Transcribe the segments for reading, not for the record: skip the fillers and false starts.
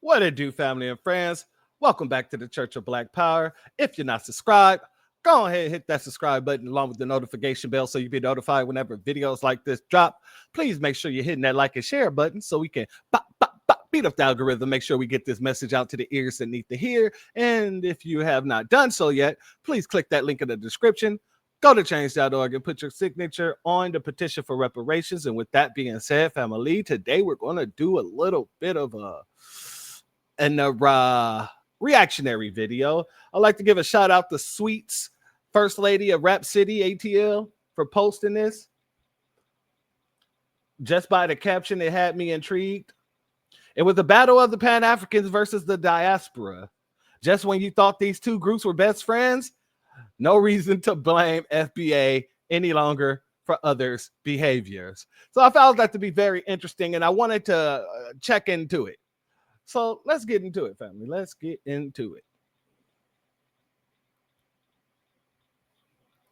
What it do, family and friends? Welcome back to the Church of Black Power. If you're not subscribed, go ahead and hit that subscribe button along with the notification bell so you'll be notified whenever videos like this drop. Please make sure you're hitting that like and share button so we can beat up the algorithm, make sure we get this message out to the ears that need to hear. And if you have not done so yet, please click that link in the description. Go to change.org and put your signature on the petition for reparations. And with that being said, family, today we're going to do a little bit of a reactionary video. I'd like to give a shout out to Sweets, First Lady of Rap City, ATL, for posting this. Just by the caption, it had me intrigued. It was the battle of the Pan-Africans versus the Diaspora. Just when you thought these two groups were best friends, no reason to blame FBA any longer for others' behaviors. So I found that to be very interesting, and I wanted to check into it. So let's get into it, family. Let's get into it.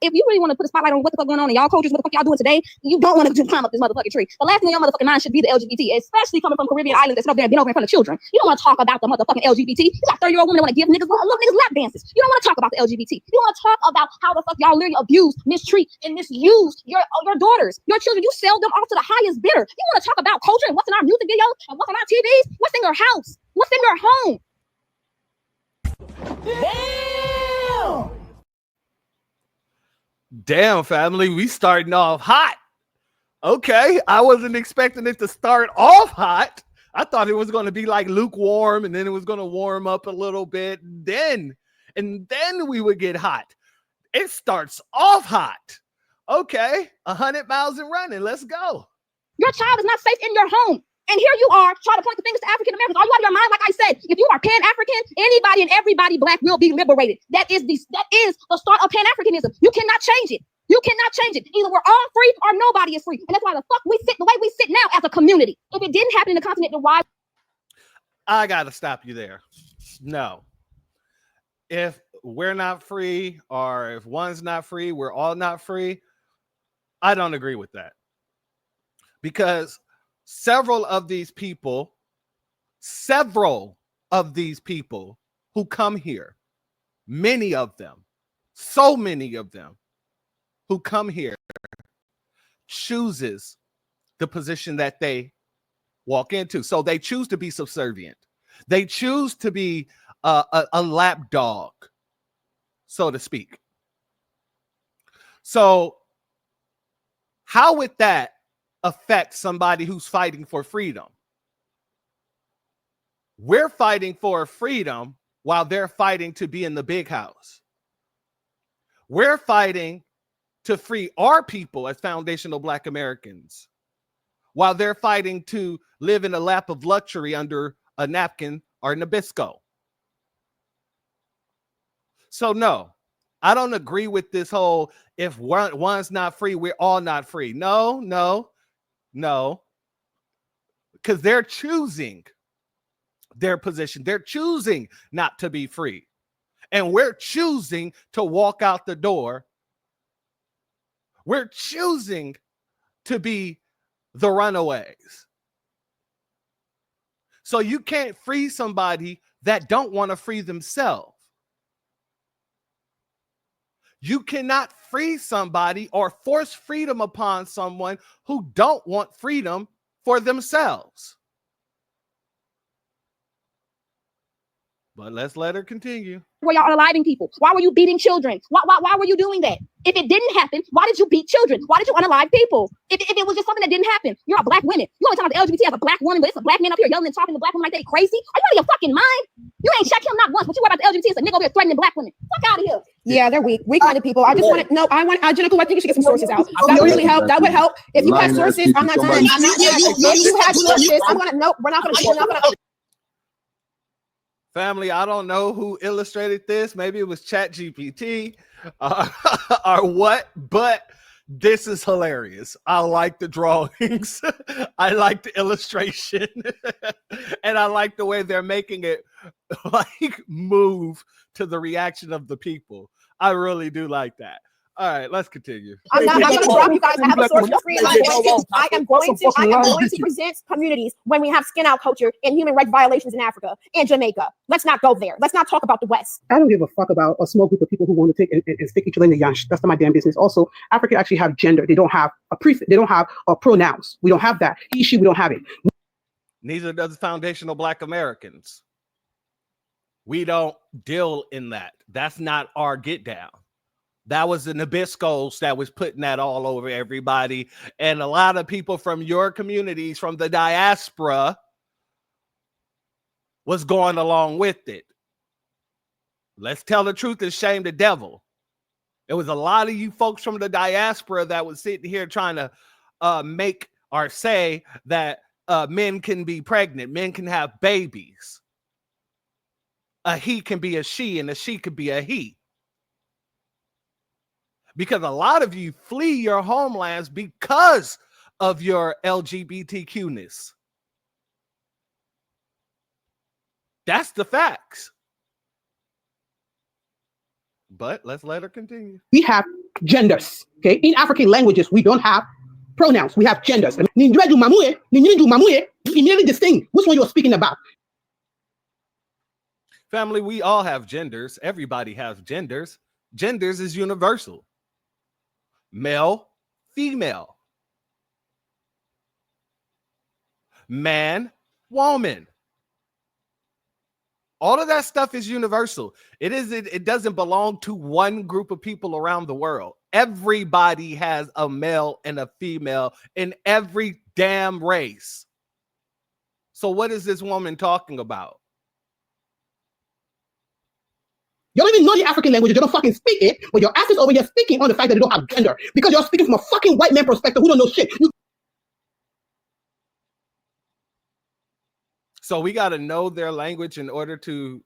If you really want to put a spotlight on what the fuck going on in y'all cultures, what the fuck y'all doing today, you don't want to just climb up this motherfucking tree. The last thing on your motherfucking mind should be the LGBT, especially coming from Caribbean islands that's up there and been over in front of children. You don't want to talk about the motherfucking LGBT. You got 30-year-old women that want to give little niggas lap dances. You don't want to talk about the LGBT. You don't want to talk about how the fuck y'all literally abuse, mistreat, and misuse your daughters, your children. You sell them off to the highest bidder. You want to talk about culture and what's in our music videos and what's on our TVs? What's in your house? What's in your home? Damn, family, we starting off hot. Okay, I wasn't expecting it to start off hot. I thought it was going to be like lukewarm, and then it was going to warm up a little bit, and then we would get hot. It starts off hot. Okay, 100 miles and running. Let's go. Your child is not safe in your home. And here you are trying to point the fingers to African Americans. Are you out of your mind? Like I said, if you are Pan-African, anybody and everybody Black will be liberated. That is the start of Pan-Africanism. You cannot change it. You cannot change it. Either we're all free or nobody is free. And that's why the fuck we sit the way we sit now as a community. If it didn't happen in the continent, then why? I got to stop you there. No. If we're not free, or if one's not free, we're all not free. I don't agree with that. Because several of these people who come here, many of them, so many of them who come here, chooses the position that they walk into. So they choose to be subservient. They choose to be a lapdog, so to speak. So how would that affect somebody who's fighting for freedom? We're fighting for freedom while they're fighting to be in the big house. We're fighting to free our people as foundational Black Americans while they're fighting to live in a lap of luxury under a napkin or Nabisco. So no, I don't agree with this whole, if one's not free, we're all not free. No, because they're choosing their position. They're choosing not to be free. And we're choosing to walk out the door. We're choosing to be the runaways. So you can't free somebody that don't want to free themselves. You cannot free somebody or force freedom upon someone who don't want freedom for themselves. But let's let her continue. Were y'all unaliving people? Why were you beating children? Why were you doing that? If it didn't happen, why did you beat children? Why did you unalive people? If it was just something that didn't happen, you're a Black woman. You only talk about the LGBT as a Black woman, but it's a Black man up here yelling and talking to Black women like they crazy. Are you out of your fucking mind? You ain't checked him not once, but you worry about the LGBT as a nigga over here threatening Black women. Fuck out of here. Yeah, they're weak-minded people. I just want to know. Jennifer, I think you should get some sources out. That would really help. That would help. If you have sources, I'm not done. I'm not done. If you have sources, I'm gonna no. We're not gonna. Family, I don't know who illustrated this. Maybe it was ChatGPT or what, but this is hilarious. I like the drawings. I like the illustration. And I like the way they're making it like move to the reaction of the people. I really do like that. All right, let's continue. I'm not going to drop you guys. I have a source free. I am going to present communities when we have skin out culture and human rights violations in Africa and Jamaica. Let's not go there. Let's not talk about the West. I don't give a fuck about a small group of people who want to take and stick each other in the yansh. That's not my damn business. Also, Africa actually have gender. They don't have a prefix. They don't have pronouns. We don't have that. He, she, we don't have it. Neither does foundational Black Americans. We don't deal in that. That's not our get down. That was the Nabiscos that was putting that all over everybody. And a lot of people from your communities, from the diaspora, was going along with it. Let's tell the truth and shame the devil. It was a lot of you folks from the diaspora that was sitting here trying to make or say that men can be pregnant, men can have babies. A he can be a she and a she could be a he. Because a lot of you flee your homelands because of your LGBTQ-ness. That's the facts. But let's let her continue. We have genders. Okay, in African languages, we don't have pronouns. We have genders. Immediately distinct which one you're speaking about. Family, we all have genders. Everybody has genders. Genders is universal. Male, female. Man, woman. All of that stuff is universal. It doesn't belong to one group of people around the world. Everybody has a male and a female in every damn race. So what is this woman talking about? You don't even know the African language. You don't fucking speak it, but your ass is over here speaking on the fact that they don't have gender because you're speaking from a fucking white man perspective who don't know shit. So we got to know their language in order to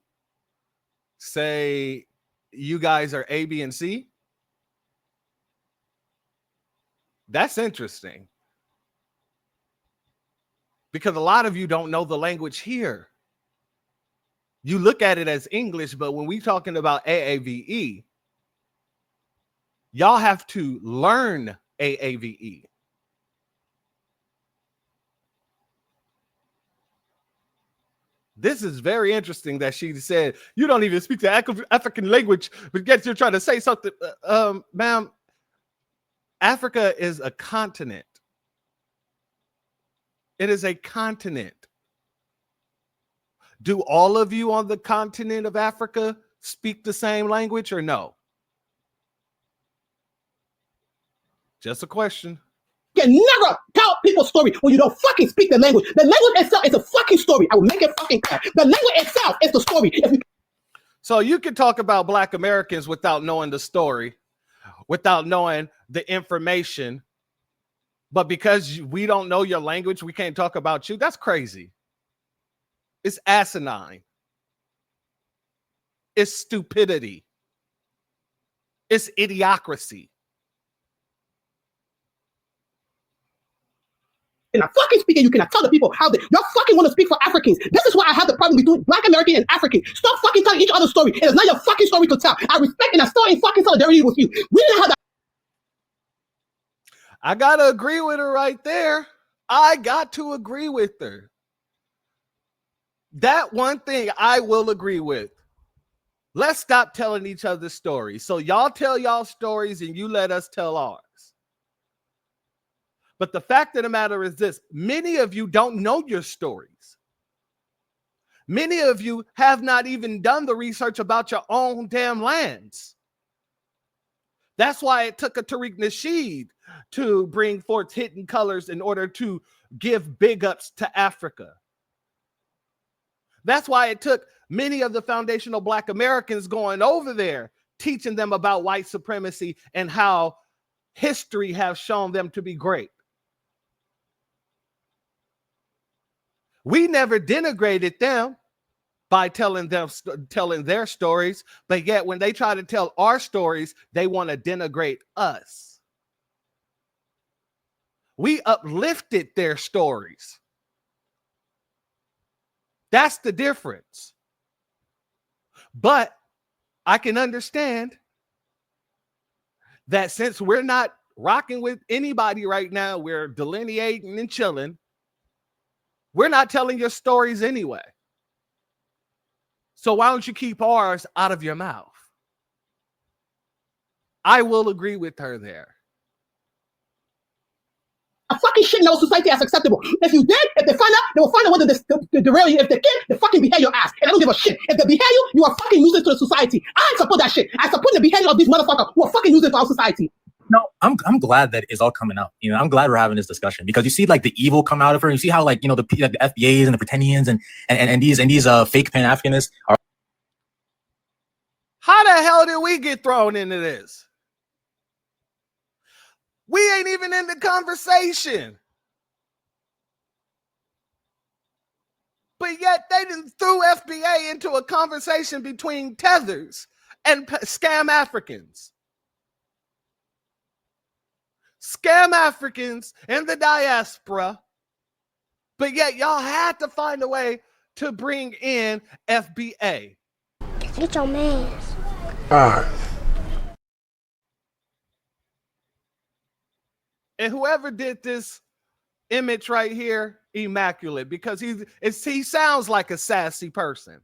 say you guys are A, B, and C. That's interesting. Because a lot of you don't know the language here. You look at it as English, but when we talking about AAVE, y'all have to learn AAVE. This is very interesting that she said, you don't even speak the African language, but yet you're trying to say something. Ma'am, Africa is a continent. It is a continent. Do all of you on the continent of Africa speak the same language or no? Just a question. You can never tell people story when you don't fucking speak the language. The language itself is a fucking story. I will make it fucking clear. The language itself is the story. So you can talk about Black Americans without knowing the story, without knowing the information, but because we don't know your language, we can't talk about you. That's crazy. It's asinine. It's stupidity. It's idiocracy. And I fucking speaking, you cannot tell the people how they y'all fucking want to speak for Africans. This is why I have the problem between Black American and African. Stop fucking telling each other's story. It is not your fucking story to tell. I respect and I still in fucking solidarity with you. We didn't have that. I gotta agree with her right there. I got to agree with her. That one thing I will agree with. Let's stop telling each other stories. So y'all tell y'all stories and you let us tell ours. But the fact of the matter is this, many of you don't know your stories. Many of you have not even done the research about your own damn lands. That's why it took a Tariq Nasheed to bring forth Hidden Colors in order to give big ups to Africa. That's why it took many of the foundational Black Americans going over there, teaching them about white supremacy and how history has shown them to be great. We never denigrated them by telling their stories, but yet when they try to tell our stories, they want to denigrate us. We uplifted their stories. That's the difference. But I can understand that since we're not rocking with anybody right now, we're delineating and chilling, we're not telling your stories anyway. So why don't you keep ours out of your mouth? I will agree with her there. A fucking shit in our society as acceptable. If you did, if they find out, they will find out whether they derail you. If they can, they fucking behead your ass. And I don't give a shit. If they behead you, you are fucking useless to the society. I support that shit. I support the beheading of these motherfuckers who are fucking useless to our society. No, I'm glad that it's all coming out. You know, I'm glad we're having this discussion because you see like the evil come out of her. You see how like, you know, the FBAs and the pretendians and these fake Pan-Africanists are. How the hell did we get thrown into this? We ain't even in the conversation. But yet they done threw FBA into a conversation between tethers and Scam-Africans. Scam-Africans in the diaspora. But yet y'all had to find a way to bring in FBA. Get your man. All right. And whoever did this image right here, immaculate, because he sounds like a sassy person.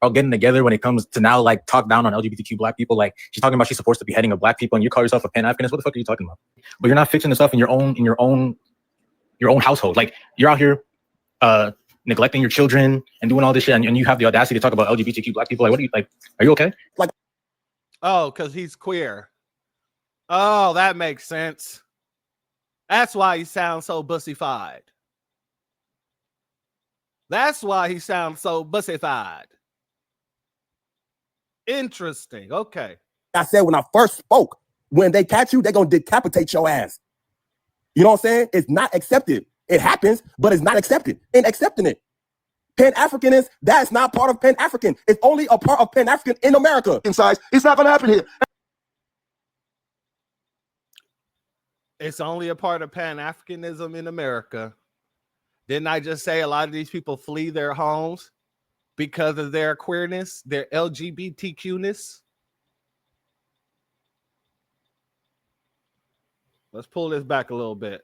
All getting together when it comes to now like talk down on LGBTQ black people. Like she's talking about she supports the beheading of black people and you call yourself a Pan-Africanist. What the fuck are you talking about? But you're not fixing this up in your own household. Like you're out here neglecting your children and doing all this shit and you have the audacity to talk about LGBTQ black people. Like what are you like? Are you okay? Like, oh, because he's queer. Oh, that makes sense. That's why he sounds so bussified. That's why he sounds so bussified. Interesting. Okay. I said when I first spoke, when they catch you, they're going to decapitate your ass. You know what I'm saying? It's not accepted. It happens, but it's not accepted. And accepting it. Pan-Africanist, that's not part of Pan-African. It's only a part of Pan-African in America. Inside, it's not going to happen here. It's only a part of Pan-Africanism in America. Didn't I just say a lot of these people flee their homes because of their queerness, their LGBTQ-ness? Let's pull this back a little bit.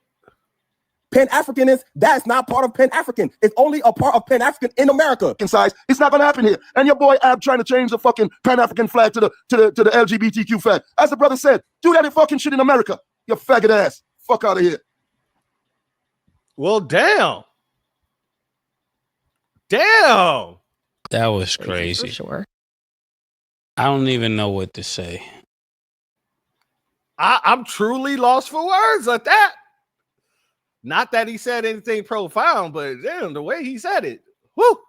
Pan-Africanist, that's not part of Pan-African. It's only a part of Pan-African in America. Inside, it's not gonna happen here. And your boy Ab trying to change the fucking Pan-African flag to the LGBTQ flag. As the brother said, do that fucking shit in America. You faggot ass. Fuck out of here. Well, damn. Damn. That was crazy. For sure. I don't even know what to say. I'm truly lost for words at that. Not that he said anything profound, but damn, the way he said it. Whoo.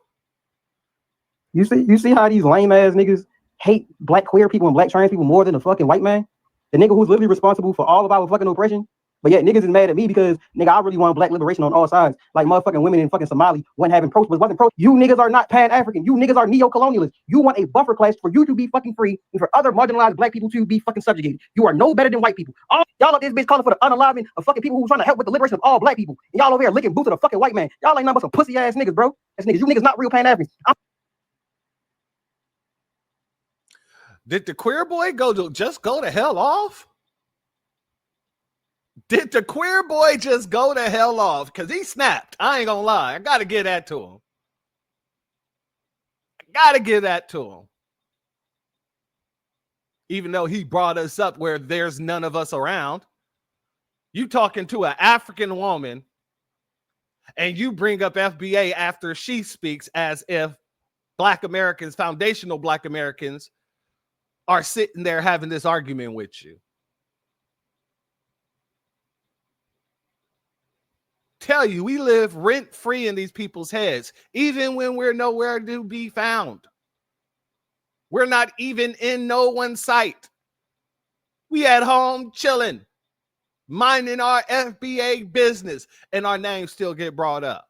You see how these lame ass niggas hate black queer people and black trans people more than the fucking white man? The nigga who's literally responsible for all of our fucking oppression. But yet niggas is mad at me because nigga, I really want black liberation on all sides. Like motherfucking women in fucking Somali wasn't having wasn't pro. You niggas are not Pan-African. You niggas are neo-colonialists. You want a buffer class for you to be fucking free and for other marginalized black people to be fucking subjugated. You are no better than white people. All y'all up this bitch calling for the unaliving of fucking people who trying to help with the liberation of all black people. And y'all over here licking boots of the fucking white man. Y'all ain't nothing but some pussy ass niggas, bro. That's niggas. You niggas not real Pan-Africans. Did the queer boy just go to hell off? Did the queer boy just go to hell off? Because he snapped. I ain't gonna lie. I gotta give that to him. Even though he brought us up where there's none of us around. You talking to an African woman and you bring up FBA after she speaks as if Black Americans, foundational Black Americans, are sitting there having this argument with you. Tell you, we live rent-free in these people's heads, even when we're nowhere to be found. We're not even in no one's sight. We at home chilling, minding our FBA business, and our names still get brought up.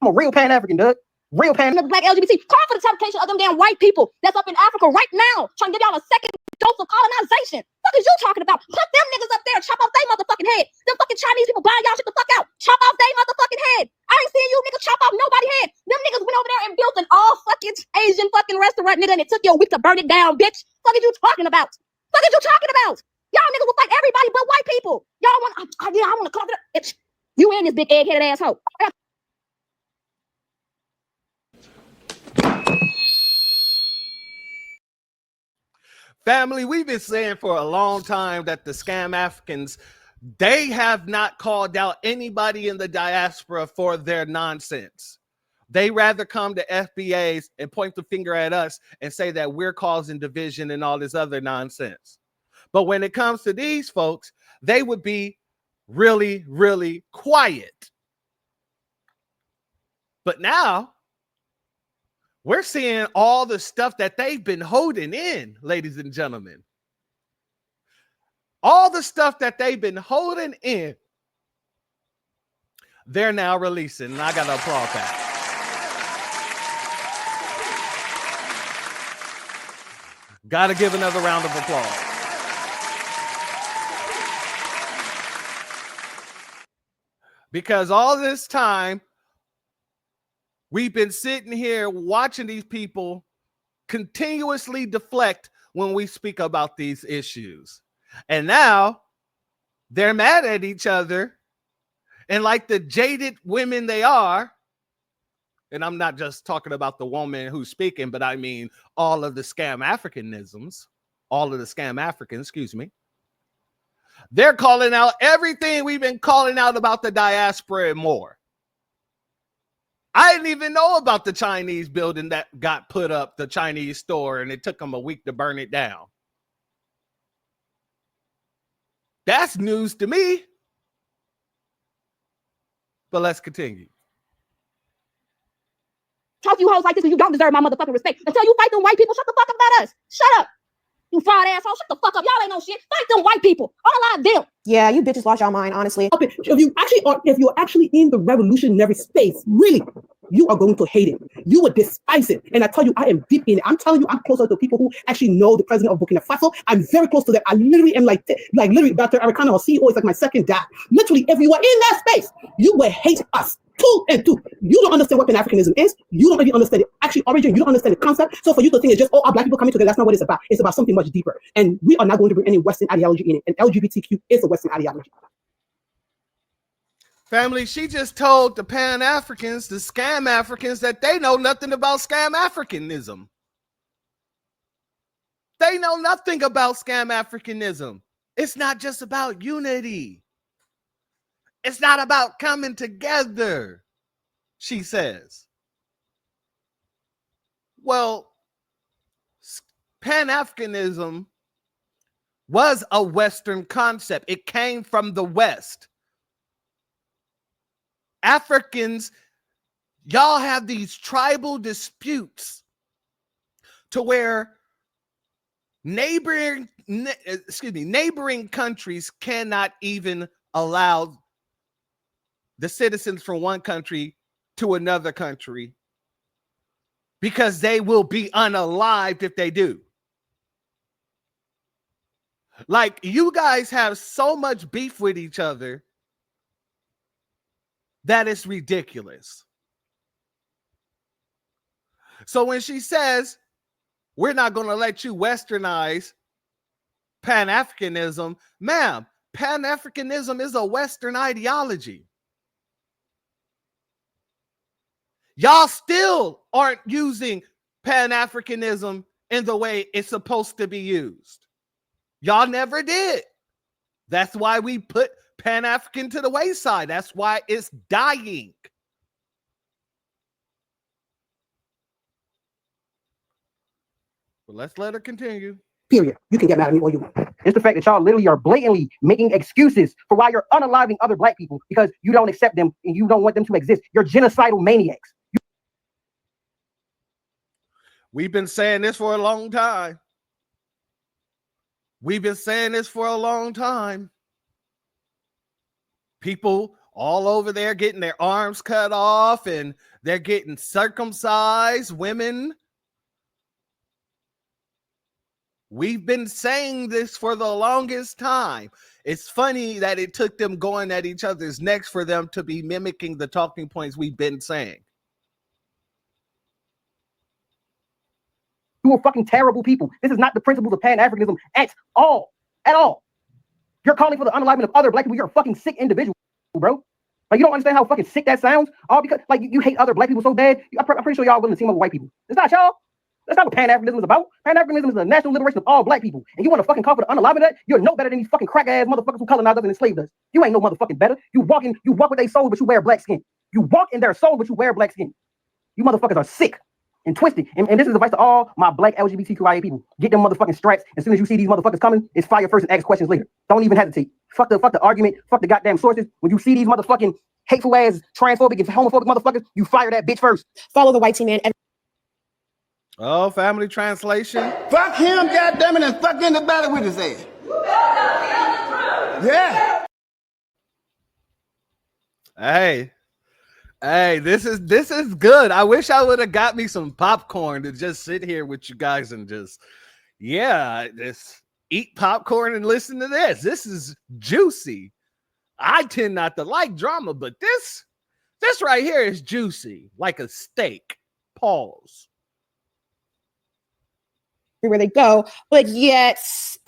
I'm a real Pan-African, Doug. Real The black LGBT, call for the deportation of them damn white people that's up in Africa right now, trying to give y'all a second dose of colonization. What is you talking about? Put them niggas up there, chop off their motherfucking head. Them fucking Chinese people buying y'all shit the fuck out. Chop off their motherfucking head. I ain't seeing you niggas chop off nobody's head. Them niggas went over there and built an all fucking restaurant, nigga, and it took you a week to burn it down, bitch. Fuck is you talking about? Fuck is you talking about? Y'all niggas will fight everybody but white people. Y'all want, I want to come up. Bitch, you in this big egg-headed asshole. Family, we've been saying for a long time that the Scam Africans, they have not called out anybody in the diaspora for their nonsense. They rather come to FBAs and point the finger at us and say that we're causing division and all this other nonsense. But when it comes to these folks, they would be really, really quiet. But now we're seeing all the stuff that they've been holding in, ladies and gentlemen. All the stuff that they've been holding in, they're now releasing. And I got to applaud that. Got to give another round of applause. Because all this time, we've been sitting here watching these people continuously deflect when we speak about these issues. And now they're mad at each other. And like the jaded women they are, and I'm not just talking about the woman who's speaking, but I mean all of the Scam-Africanisms, all of the Scam-Africans, excuse me. They're calling out everything we've been calling out about the diaspora and more. I didn't even know about the Chinese building that got put up, the Chinese store, and it took them a week to burn it down. That's news to me. But let's continue. Talk to you hoes like this and you don't deserve my motherfucking respect. Until you fight them white people, shut the fuck up about us. Shut up. You fraud asshole, shut the fuck up. Y'all ain't no shit. Fight them white people. Unalive them. Yeah, you bitches lost your mind, honestly. If you're actually in the revolutionary space, really, you are going to hate it. You would despise it. And I tell you, I am deep in it. I'm telling you, I'm closer to people who actually know the president of Burkina Faso. I'm very close to them. I literally am like literally Dr. Arikana, our CEO, is like my second dad. Literally, if you are in that space, you will hate us. 2 and 2. You don't understand what Pan-Africanism is. You don't even understand the actual origin. You don't understand the concept. So for you to think it's just, all black people coming together, that's not what it's about. It's about something much deeper. And we are not going to bring any Western ideology in it. And LGBTQ is a Western ideology. Family, she just told the Pan-Africans, the Scam-Africans, that they know nothing about Scam-Africanism. They know nothing about Scam-Africanism. It's not just about unity. It's not about coming together, she says. Well, Pan-Africanism was a Western concept. It came from the West. Africans, y'all have these tribal disputes to where neighboring countries cannot even allow the citizens from one country to another country because they will be unalived if they do. Like, you guys have so much beef with each other that is ridiculous. So when she says, we're not going to let you westernize Pan-Africanism, ma'am, Pan-Africanism is a Western ideology. Y'all still aren't using Pan-Africanism in the way it's supposed to be used. Y'all never did. That's why we put Pan-African to the wayside. That's why it's dying. But let's let her continue. Period. You can get mad at me all you want. It's the fact that y'all literally are blatantly making excuses for why you're unaliving other black people because you don't accept them and you don't want them to exist. You're genocidal maniacs. We've been saying this for a long time. We've been saying this for a long time. People all over there getting their arms cut off and they're getting circumcised, women. We've been saying this for the longest time. It's funny that it took them going at each other's necks for them to be mimicking the talking points we've been saying. You are fucking terrible people. This is not the principles of Pan-Africanism at all. At all. You're calling for the unaliving of other black people. You're a fucking sick individual, bro. Like, you don't understand how fucking sick that sounds? All because, like, you hate other black people so bad. I'm pretty sure y'all willing to team up with white people. It's not y'all. That's not what Pan-Africanism is about. Pan-Africanism is the national liberation of all black people. And you want to fucking call for the unaliving of that? You're no better than these fucking crack-ass motherfuckers who colonized us and enslaved us. You ain't no motherfucking better. You walk with their soul, but you wear black skin. You walk in their soul, but you wear black skin. You motherfuckers are sick and twisted. And this is advice to all my black LGBTQIA people. Get them motherfucking stripes. As soon as you see these motherfuckers coming, it's fire first and ask questions later. Don't even hesitate. Fuck the argument. Fuck the goddamn sources. When you see these motherfucking hateful ass, transphobic and homophobic motherfuckers, you fire that bitch first. Follow the white team, man. Oh, family translation. Fuck him, goddammit, and fuck anybody with his ass. Yeah. Hey, this is good. I wish I would have got me some popcorn to just sit here with you guys and just eat popcorn and listen to this. This is juicy. I tend not to like drama, but this right here is juicy, like a steak. Pause. Where they go, but yet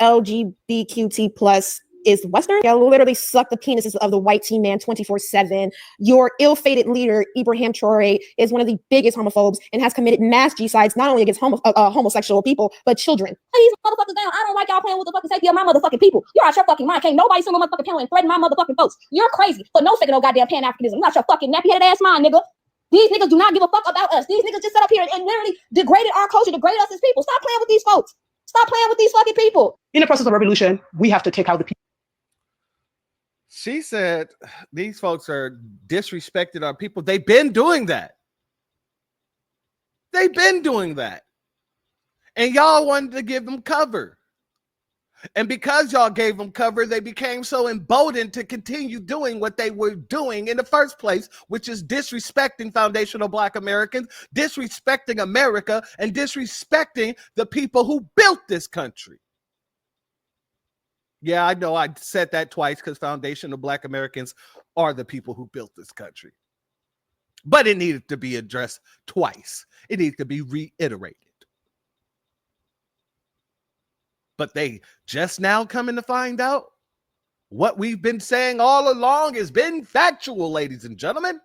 LGBTQT plus is Western. They'll literally suck the penises of the white team man 24/7. Your ill-fated leader Ibrahim Traore is one of the biggest homophobes and has committed mass genocides not only against homosexual people but children. These motherfuckers down. I don't like y'all playing with the fucking safety of my motherfucking people. You're out your fucking mind. Can't nobody send no motherfucking panel and threaten my motherfucking folks. You're crazy. But no second no goddamn Pan-Africanism. You're out your fucking nappy-headed ass mind, nigga. These niggas do not give a fuck about us. These niggas just sat up here and literally degraded our culture, degraded us as people. Stop playing with these folks. Stop playing with these fucking people. In the process of revolution, we have to take out the people. She said these folks are disrespecting our people. They've been doing that. They've been doing that. And y'all wanted to give them cover. And because y'all gave them cover, they became so emboldened to continue doing what they were doing in the first place, which is disrespecting foundational Black Americans, disrespecting America, and disrespecting the people who built this country. Yeah, I know I said that twice because foundational Black Americans are the people who built this country. But it needed to be addressed twice. It needed to be reiterated. But they just now coming to find out what we've been saying all along has been factual, ladies and gentlemen.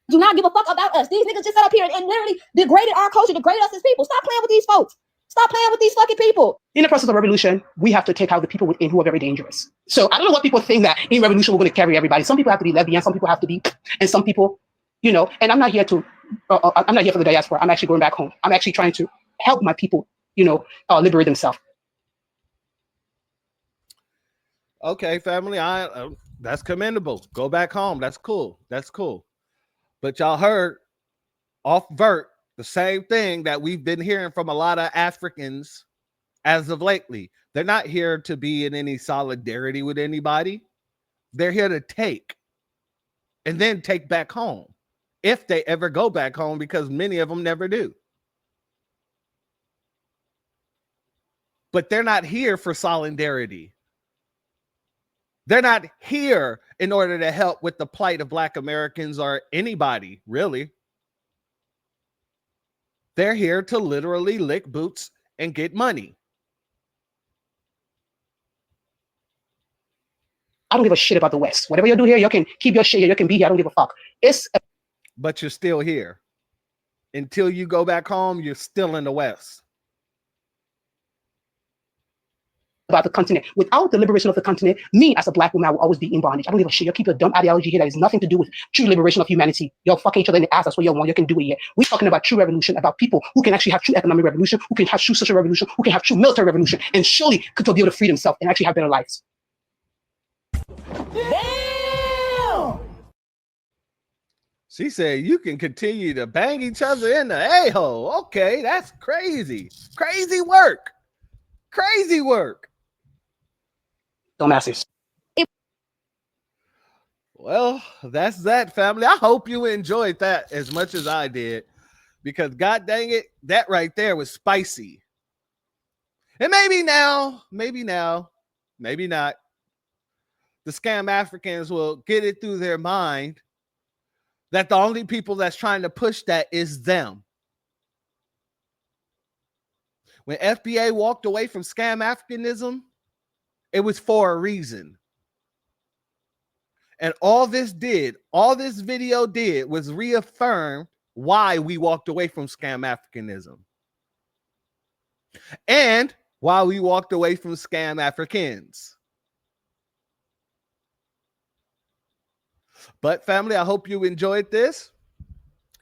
Do not give a fuck about us. These niggas just sat up here and literally degraded our culture, degraded us as people. Stop playing with these folks. Stop playing with these fucking people. In the process of revolution, we have to take out the people within who are very dangerous. So I don't know what people think that in revolution we're going to carry everybody. Some people have to be lesbian, some people have to be, and some people, you know. And I'm not here to, I'm not here for the diaspora. I'm actually going back home. I'm actually trying to help my people, you know, liberate themselves. Okay, family, that's commendable. Go back home. That's cool. That's cool. But y'all heard off vert the same thing that we've been hearing from a lot of Africans as of lately. They're not here to be in any solidarity with anybody. They're here to take and then take back home if they ever go back home, because many of them never do. But they're not here for solidarity. They're not here in order to help with the plight of Black Americans or anybody, really. They're here to literally lick boots and get money. I don't give a shit about the West. Whatever you do here, you can keep your shit here. You can be here. I don't give a fuck. But you're still here. Until you go back home, you're still in the West. About the continent. Without the liberation of the continent, me as a Black woman, I will always be in bondage. I don't give a shit. You keep your dumb ideology here that has nothing to do with true liberation of humanity. You'll fuck each other in the ass. That's what you want. You can do it here. We're talking about true revolution, about people who can actually have true economic revolution, who can have true social revolution, who can have true military revolution, and surely could be able to free themselves and actually have better lives. Damn! She said you can continue to bang each other in the a-hole. Okay, that's crazy. Crazy work. Crazy work. Dumbasses. Well, that's that, family. I hope you enjoyed that as much as I did, because god dang it, that right there was spicy. And maybe now, maybe not, the Scam Africans will get it through their mind that the only people that's trying to push that is them. When FBA walked away from Scam-Africanism, it was for a reason. And all this video did was reaffirm why we walked away from Scam-Africanism. And why we walked away from Scam-Africans. But family, I hope you enjoyed this.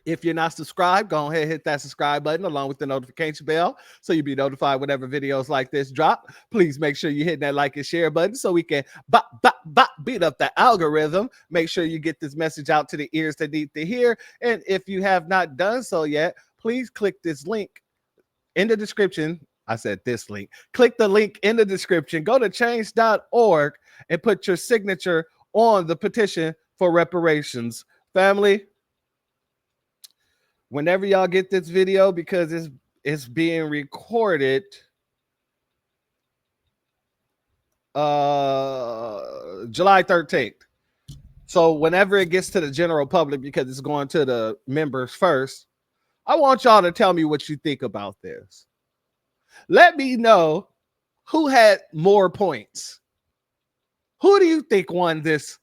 If you're not subscribed, go ahead and hit that subscribe button along with the notification bell so you'll be notified whenever videos like this drop. Please make sure you hit that like and share button so we can beat up the algorithm. Make sure you get this message out to the ears that need to hear. And if you have not done so yet, please click this link in the description. I said this link. Click the link in the description. Go to change.org and put your signature on the petition for reparations. Family, whenever y'all get this video, because it's being recorded July 13th. So whenever it gets to the general public, because it's going to the members first, I want y'all to tell me what you think about this. Let me know who had more points. Who do you think won this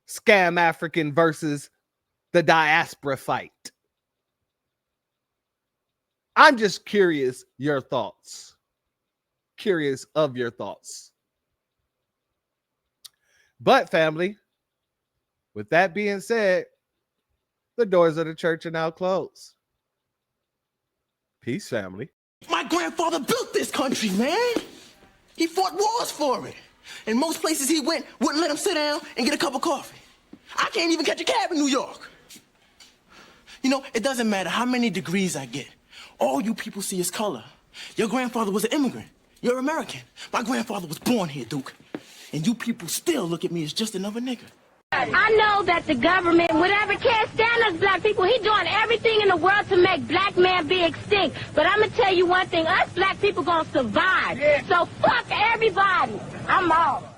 Scam-African versus the diaspora fight? I'm just curious your thoughts. Curious of your thoughts. But family, with that being said, the doors of the church are now closed. Peace, family. My grandfather built this country, man. He fought wars for it. And most places he went wouldn't let him sit down and get a cup of coffee. I can't even catch a cab in New York. You know, it doesn't matter how many degrees I get. All you people see is color. Your grandfather was an immigrant. You're American. My grandfather was born here, Duke. And you people still look at me as just another nigga. I know that the government, whatever, can't stand us black people. He doing everything in the world to make black man be extinct. But I'm going to tell you one thing. Us black people going to survive. So fuck everybody. I'm out.